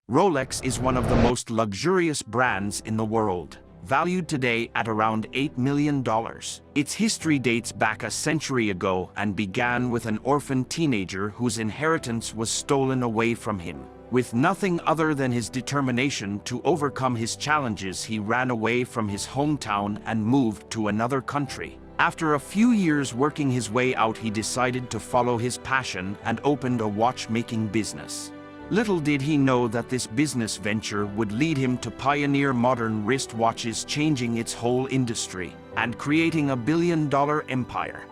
Rolex is one of the most luxurious brands in the world, valued today at around $8 million. Its history dates back a century ago and began with an orphan teenager whose inheritance was stolen away from him. With nothing other than his determination to overcome his challenges, he ran away from his hometown and moved to another country. After a few years working his way out, he decided to follow his passion and opened a watchmaking business. Little did he know that this business venture would lead him to pioneer modern wristwatches, changing its whole industry and creating a billion-dollar empire.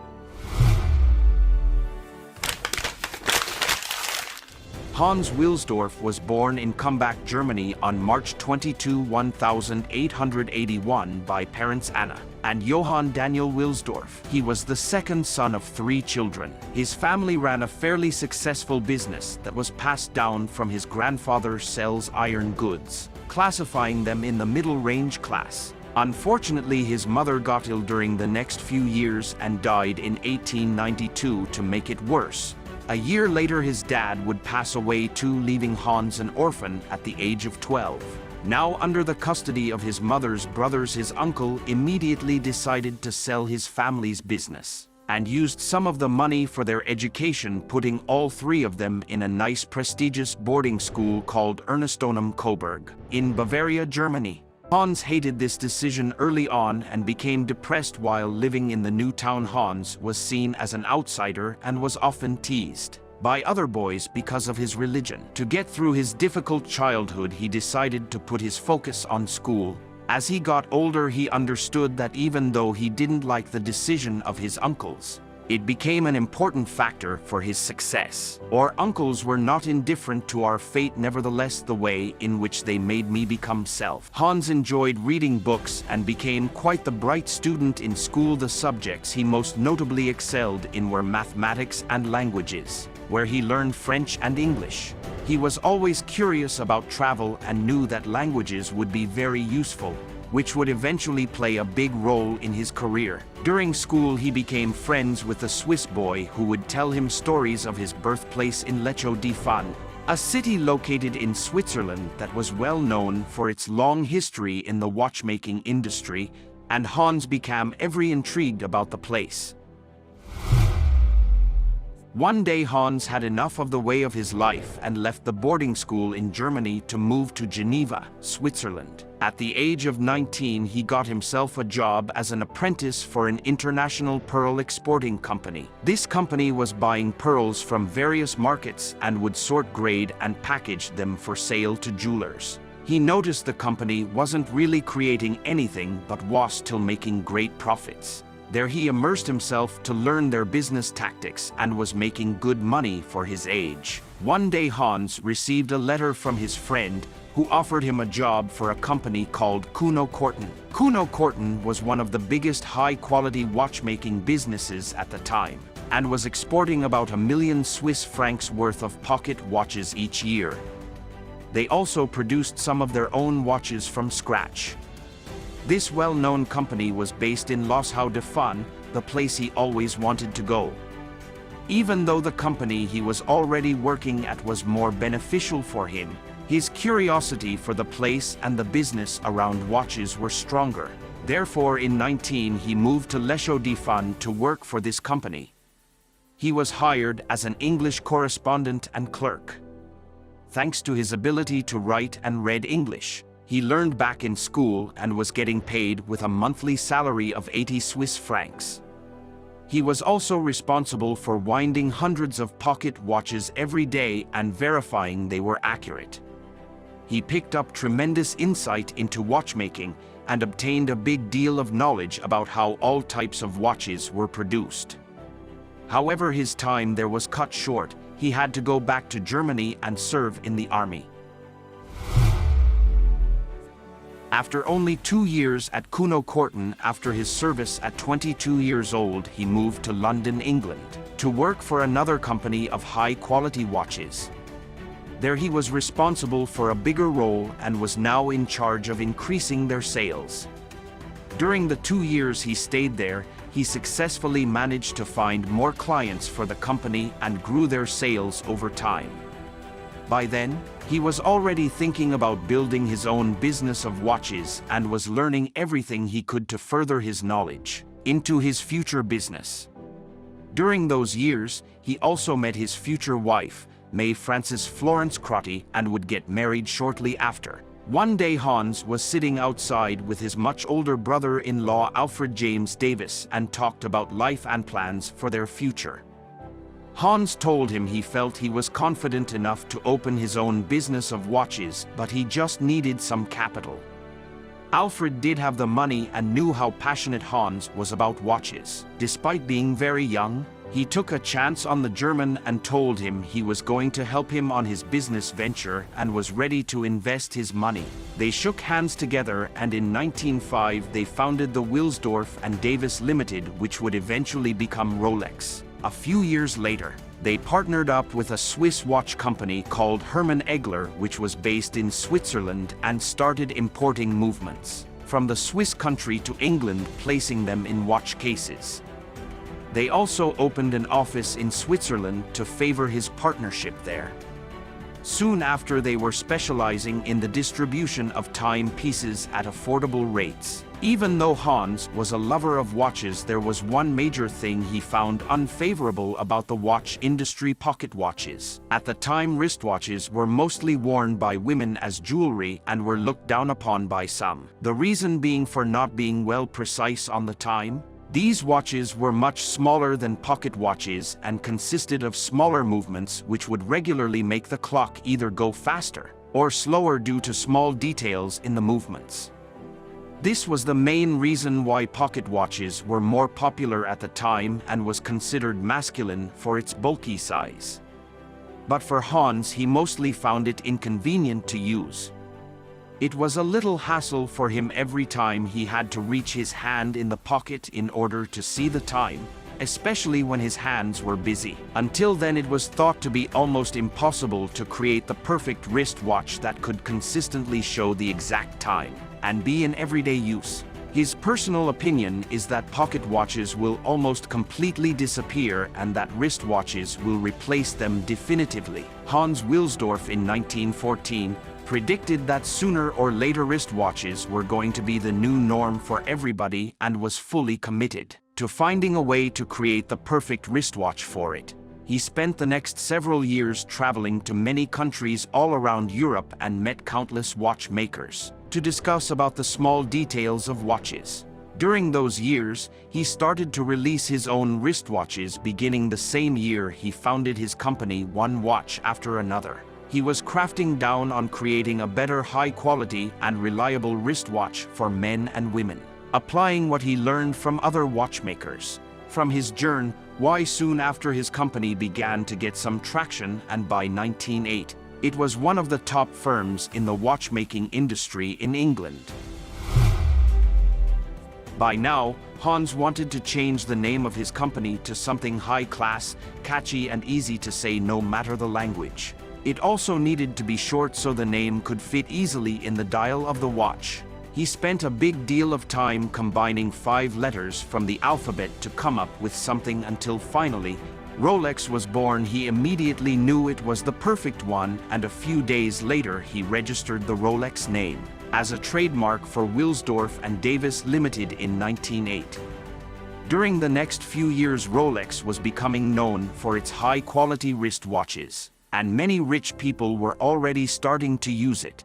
Hans Wildsrof was born in Kumbach, Germany on March 22, 1881 by parents Anna and Johann Daniel Wildsrof. He was the second son of 3 children. His family ran a fairly successful business that was passed down from his grandfather. Sells iron goods, classifying them in the middle-range class. Unfortunately, his mother got ill during the next few years and died in 1892 to make it worse. A year later, his dad would pass away too, leaving Hans an orphan at the age of 12. Now under the custody of his mother's brothers, his uncle immediately decided to sell his family's business and used some of the money for their education, putting all 3 of them in a nice prestigious boarding school called Ernestonum Coburg in Bavaria, Germany. Hans hated this decision early on and became depressed while living in the new town. Hans was seen as an outsider and was often teased by other boys because of his religion. To get through his difficult childhood, he decided to put his focus on school. As he got older, he understood that even though he didn't like the decision of his uncles, it became an important factor for his success. Our uncles were not indifferent to our fate, nevertheless the way in which they made me become self. Hans enjoyed reading books and became quite the bright student in school. The subjects he most notably excelled in were mathematics and languages, where he learned French and English. He was always curious about travel and knew that languages would be very useful, which would eventually play a big role in his career. During school, he became friends with a Swiss boy who would tell him stories of his birthplace in Lechaux-de-Fonds, a city located in Switzerland that was well known for its long history in the watchmaking industry, and Hans became very intrigued about the place. One day, Hans had enough of the way of his life and left the boarding school in Germany to move to Geneva, Switzerland. At the age of 19, he got himself a job as an apprentice for an international pearl exporting company. This company was buying pearls from various markets and would sort, grade, and package them for sale to jewelers. He noticed the company wasn't really creating anything but was still making great profits. There he immersed himself to learn their business tactics and was making good money for his age. One day, Hans received a letter from his friend who offered him a job for a company called Kuno Korten. Kuno Korten was one of the biggest high-quality watchmaking businesses at the time and was exporting about $1 million Swiss francs worth of pocket watches each year. They also produced some of their own watches from scratch. This well-known company was based in Lechaux-de-Fonds, the place he always wanted to go. Even though the company he was already working at was more beneficial for him, his curiosity for the place and the business around watches were stronger. Therefore, in 19, he moved to Lechaux-de-Fonds to work for this company. He was hired as an English correspondent and clerk. Thanks to his ability to write and read English, he learned back in school and was getting paid with a monthly salary of 80 Swiss francs. He was also responsible for winding hundreds of pocket watches every day and verifying they were accurate. He picked up tremendous insight into watchmaking and obtained a big deal of knowledge about how all types of watches were produced. However, his time there was cut short. He had to go back to Germany and serve in the army. After only 2 years at Kuno Korten, after his service at 22 years old, he moved to London, England, to work for another company of high-quality watches. There he was responsible for a bigger role and was now in charge of increasing their sales. During the 2 years he stayed there, he successfully managed to find more clients for the company and grew their sales over time. By then, he was already thinking about building his own business of watches and was learning everything he could to further his knowledge into his future business. During those years, he also met his future wife, May Frances Florence Crotty, and would get married shortly after. One day Hans was sitting outside with his much older brother-in-law Alfred James Davis and talked about life and plans for their future. Hans told him he felt he was confident enough to open his own business of watches, but he just needed some capital. Alfred did have the money and knew how passionate Hans was about watches. Despite being very young, he took a chance on the German and told him he was going to help him on his business venture and was ready to invest his money. They shook hands together, and in 1905 they founded the Wildsrof and Davis Limited, which would eventually become Rolex. A few years later, they partnered up with a Swiss watch company called Hermann Egler, which was based in Switzerland, and started importing movements from the Swiss country to England, placing them in watch cases. They also opened an office in Switzerland to favor his partnership there. Soon after, they were specializing in the distribution of timepieces at affordable rates. Even though Hans was a lover of watches, there was one major thing he found unfavorable about the watch industry: pocket watches. At the time, wristwatches were mostly worn by women as jewelry and were looked down upon by some. The reason being for not being well precise on the time. These watches were much smaller than pocket watches and consisted of smaller movements which would regularly make the clock either go faster or slower due to small details in the movements. This was the main reason why pocket watches were more popular at the time and was considered masculine for its bulky size. But for Hans, he mostly found it inconvenient to use. It was a little hassle for him every time he had to reach his hand in the pocket in order to see the time, especially when his hands were busy. Until then, it was thought to be almost impossible to create the perfect wristwatch that could consistently show the exact time and be in everyday use. His personal opinion is that pocket watches will almost completely disappear and that wristwatches will replace them definitively. Hans Wildsrof in 1914 predicted that sooner or later wristwatches were going to be the new norm for everybody and was fully committed to finding a way to create the perfect wristwatch for it. He spent the next several years traveling to many countries all around Europe and met countless watchmakers to discuss about the small details of watches. During those years, he started to release his own wristwatches. Beginning the same year, he founded his company, one watch after another. He was crafting down on creating a better, high-quality and reliable wristwatch for men and women, applying what he learned from other watchmakers. From his journey, why soon after his company began to get some traction, and by 1908, it was one of the top firms in the watchmaking industry in England. By now, Hans wanted to change the name of his company to something high-class, catchy and easy to say no matter the language. It also needed to be short so the name could fit easily in the dial of the watch. He spent a big deal of time combining 5 letters from the alphabet to come up with something until finally, Rolex was born. He immediately knew it was the perfect one, and a few days later he registered the Rolex name as a trademark for Wildsrof and Davis Limited in 1908. During the next few years, Rolex was becoming known for its high-quality wristwatches, and many rich people were already starting to use it.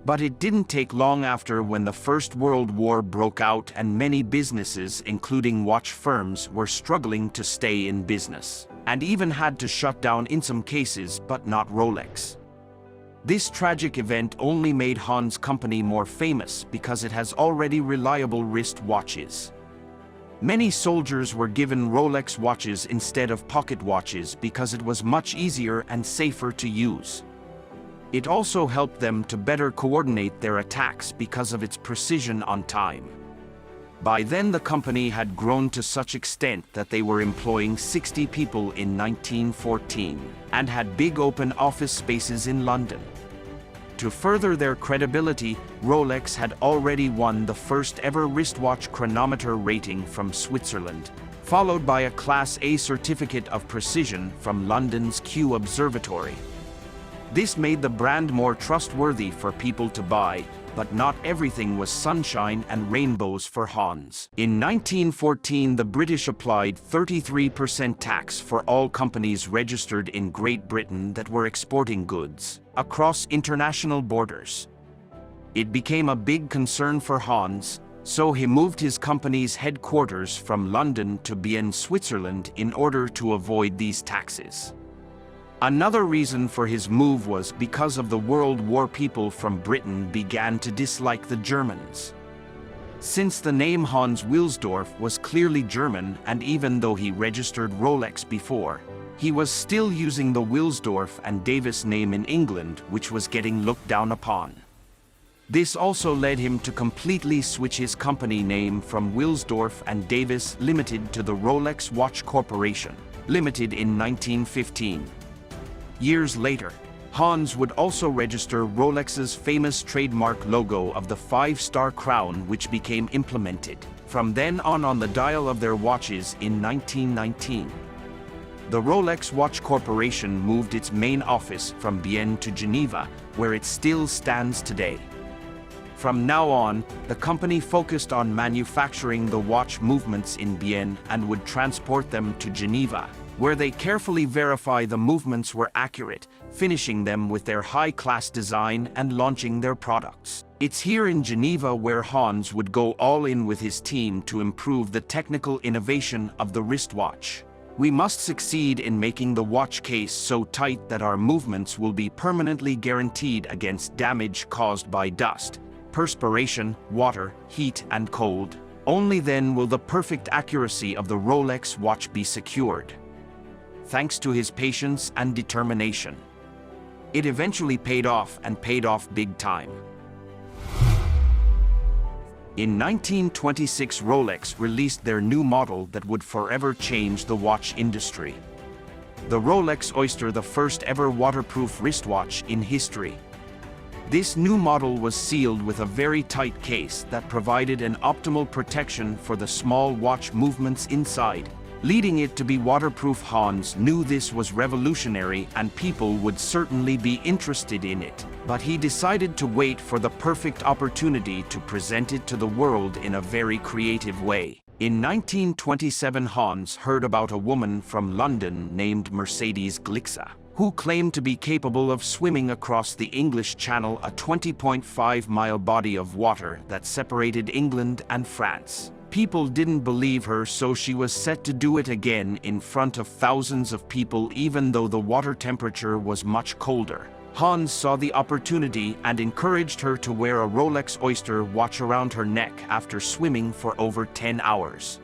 But it didn't take long after when the First World War broke out and many businesses, including watch firms, were struggling to stay in business, and even had to shut down in some cases, but not Rolex. This tragic event only made Hans' company more famous because it has already reliable wrist watches. Many soldiers were given Rolex watches instead of pocket watches because it was much easier and safer to use. It also helped them to better coordinate their attacks because of its precision on time. By then, the company had grown to such extent that they were employing 60 people in 1914 and had big open office spaces in London. To further their credibility, Rolex had already won the first ever wristwatch chronometer rating from Switzerland, followed by a Class A certificate of precision from London's Kew Observatory. This made the brand more trustworthy for people to buy, but not everything was sunshine and rainbows for Hans. In 1914, the British applied 33% tax for all companies registered in Great Britain that were exporting goods across international borders. It became a big concern for Hans, so he moved his company's headquarters from London to Bienne, Switzerland in order to avoid these taxes. Another reason for his move was because of the World War. People from Britain began to dislike the Germans. Since the name Hans Wildsrof was clearly German, and even though he registered Rolex before, he was still using the Wildsrof and Davis name in England, which was getting looked down upon. This also led him to completely switch his company name from Wildsrof and Davis Limited to the Rolex Watch Corporation, Limited in 1915. Years later, Hans would also register Rolex's famous trademark logo of the 5-star crown, which became implemented from then on the dial of their watches in 1919. The Rolex Watch Corporation moved its main office from Bienne to Geneva, where it still stands today. From now on, the company focused on manufacturing the watch movements in Bienne and would transport them to Geneva, where they carefully verify the movements were accurate, finishing them with their high-class design and launching their products. It's here in Geneva where Hans would go all in with his team to improve the technical innovation of the wristwatch. We must succeed in making the watch case so tight that our movements will be permanently guaranteed against damage caused by dust, perspiration, water, heat, and cold. Only then will the perfect accuracy of the Rolex watch be secured. Thanks to his patience and determination, it eventually paid off, and paid off big time. In 1926, Rolex released their new model that would forever change the watch industry. The Rolex Oyster, the first ever waterproof wristwatch in history. This new model was sealed with a very tight case that provided an optimal protection for the small watch movements inside, leading it to be waterproof. Hans knew this was revolutionary and people would certainly be interested in it, but he decided to wait for the perfect opportunity to present it to the world in a very creative way. In 1927, Hans heard about a woman from London named Mercedes Glixa, who claimed to be capable of swimming across the English Channel, a 20.5-mile body of water that separated England and France. People didn't believe her, so she was set to do it again in front of thousands of people, even though the water temperature was much colder. Hans saw the opportunity and encouraged her to wear a Rolex Oyster watch around her neck after swimming for over 10 hours.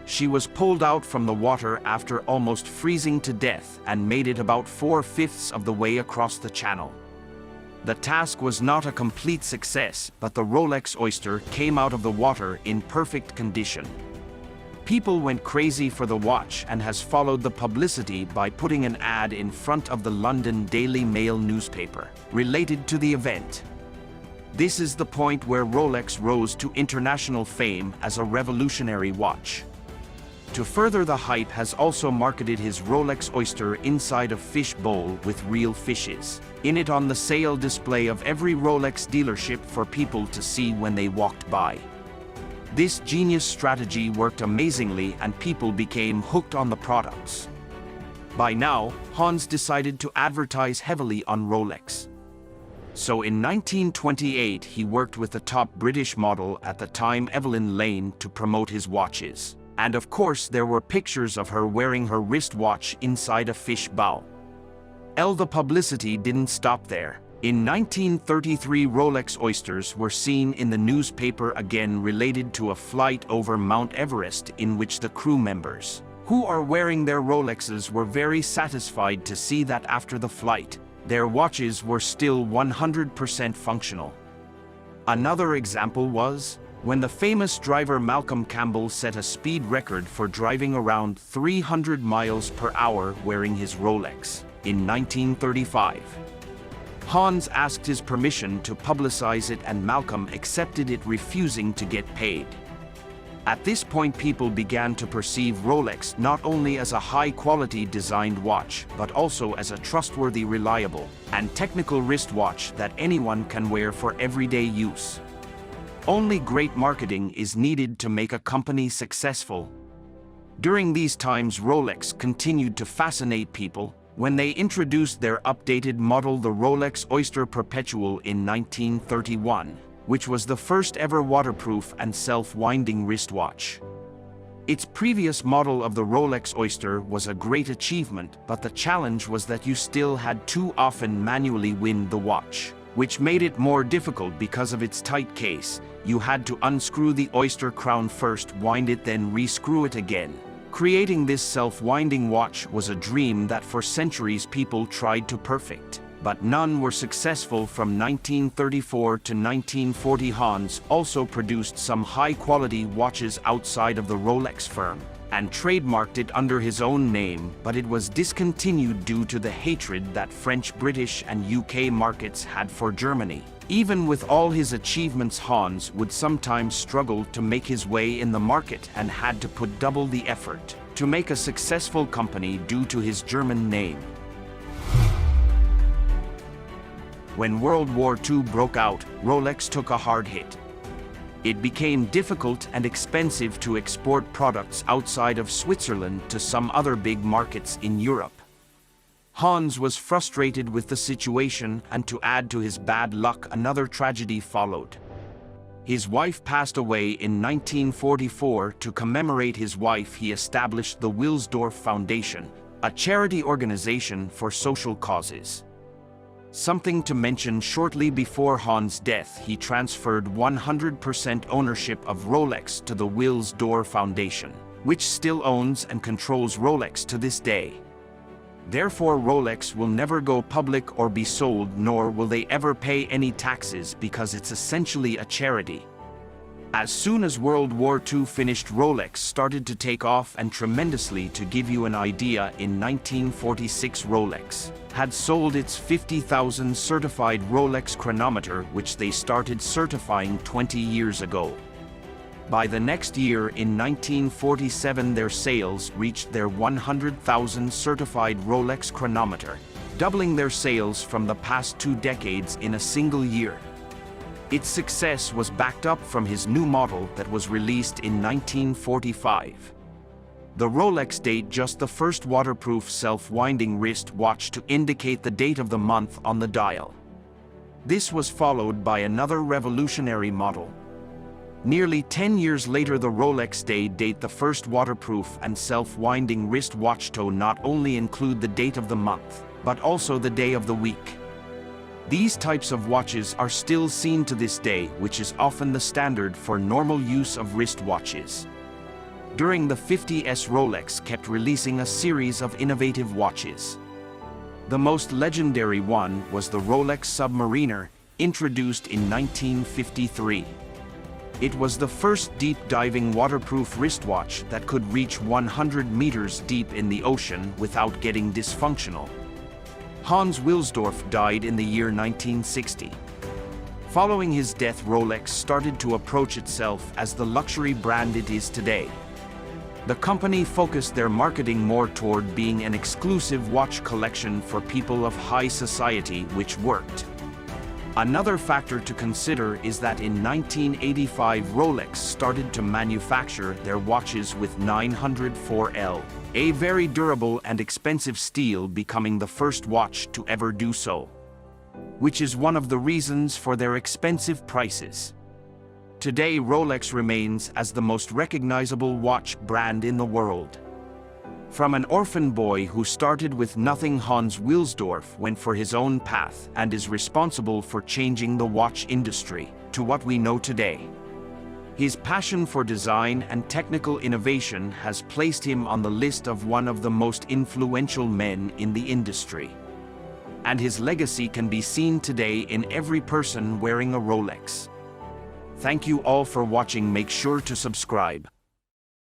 She was pulled out from the water after almost freezing to death and made it about 4/5 of the way across the channel. The task was not a complete success, but the Rolex Oyster came out of the water in perfect condition. People went crazy for the watch and has followed the publicity by putting an ad in front of the London Daily Mail newspaper related to the event. This is the point where Rolex rose to international fame as a revolutionary watch. To further the hype, has also marketed his Rolex Oyster inside a fish bowl with real fishes in it on the sale display of every Rolex dealership for people to see when they walked by. This genius strategy worked amazingly and people became hooked on the products. By now, Hans decided to advertise heavily on Rolex. So in 1928 he worked with the top British model at the time, Evelyn Lane, to promote his watches. And of course there were pictures of her wearing her wristwatch inside a fish bowl. The publicity didn't stop there. In 1933, Rolex Oysters were seen in the newspaper again, related to a flight over Mount Everest in which the crew members, who are wearing their Rolexes, were very satisfied to see that after the flight, their watches were still 100% functional. Another example was when the famous driver Malcolm Campbell set a speed record for driving around 300 miles per hour wearing his Rolex in 1935. Hans asked his permission to publicize it and Malcolm accepted it, refusing to get paid. At this point, people began to perceive Rolex not only as a high-quality designed watch, but also as a trustworthy, reliable, and technical wristwatch that anyone can wear for everyday use. Only great marketing is needed to make a company successful. During these times, Rolex continued to fascinate people when they introduced their updated model, the Rolex Oyster Perpetual, in 1931. Which was the first ever waterproof and self-winding wristwatch. Its previous model of the Rolex Oyster was a great achievement, but the challenge was that you still had to often manually wind the watch, which made it more difficult because of its tight case. You had to unscrew the Oyster crown first, wind it, then re-screw it again. Creating this self-winding watch was a dream that for centuries people tried to perfect, but none were successful. From 1934 to 1940, Hans also produced some high-quality watches outside of the Rolex firm, and trademarked it under his own name, but it was discontinued due to the hatred that French, British, and UK markets had for Germany. Even with all his achievements, Hans would sometimes struggle to make his way in the market and had to put double the effort to make a successful company due to his German name. When World War II broke out, Rolex took a hard hit. It became difficult and expensive to export products outside of Switzerland to some other big markets in Europe. Hans was frustrated with the situation, and to add to his bad luck, another tragedy followed. His wife passed away in 1944. To commemorate his wife, he established the Wildsrof Foundation, a charity organization for social causes. Something to mention: shortly before Hans' death, he transferred 100% ownership of Rolex to the Wildsrof Foundation, which still owns and controls Rolex to this day. Therefore, Rolex will never go public or be sold, nor will they ever pay any taxes, because it's essentially a charity. As soon as World War II finished, Rolex started to take off, and tremendously. To give you an idea, in 1946 Rolex had sold its 50,000 certified Rolex chronometer, which they started certifying 20 years ago. By the next year, in 1947, their sales reached their 100,000 certified Rolex chronometer, doubling their sales from the past 2 decades in a single year. Its success was backed up from his new model that was released in 1945. The Rolex date, just the first waterproof self-winding wrist watch to indicate the date of the month on the dial. This was followed by another revolutionary model. Nearly 10 years later, the Rolex Day date, the first waterproof and self-winding wrist watch to not only include the date of the month, but also the day of the week. These types of watches are still seen to this day, which is often the standard for normal use of wristwatches. During the 50s, Rolex kept releasing a series of innovative watches. The most legendary one was the Rolex Submariner, introduced in 1953. It was the first deep-diving waterproof wristwatch that could reach 100 meters deep in the ocean without getting dysfunctional. Hans Wildsrof died in the year 1960. Following his death, Rolex started to approach itself as the luxury brand it is today. The company focused their marketing more toward being an exclusive watch collection for people of high society, which worked. Another factor to consider is that in 1985 Rolex started to manufacture their watches with 904L, a very durable and expensive steel, becoming the first watch to ever do so, which is one of the reasons for their expensive prices. Today, Rolex remains as the most recognizable watch brand in the world. From an orphan boy who started with nothing, Hans Wildsrof went for his own path and is responsible for changing the watch industry to what we know today. His passion for design and technical innovation has placed him on the list of one of the most influential men in the industry. And his legacy can be seen today in every person wearing a Rolex. Thank you all for watching. Make sure to subscribe.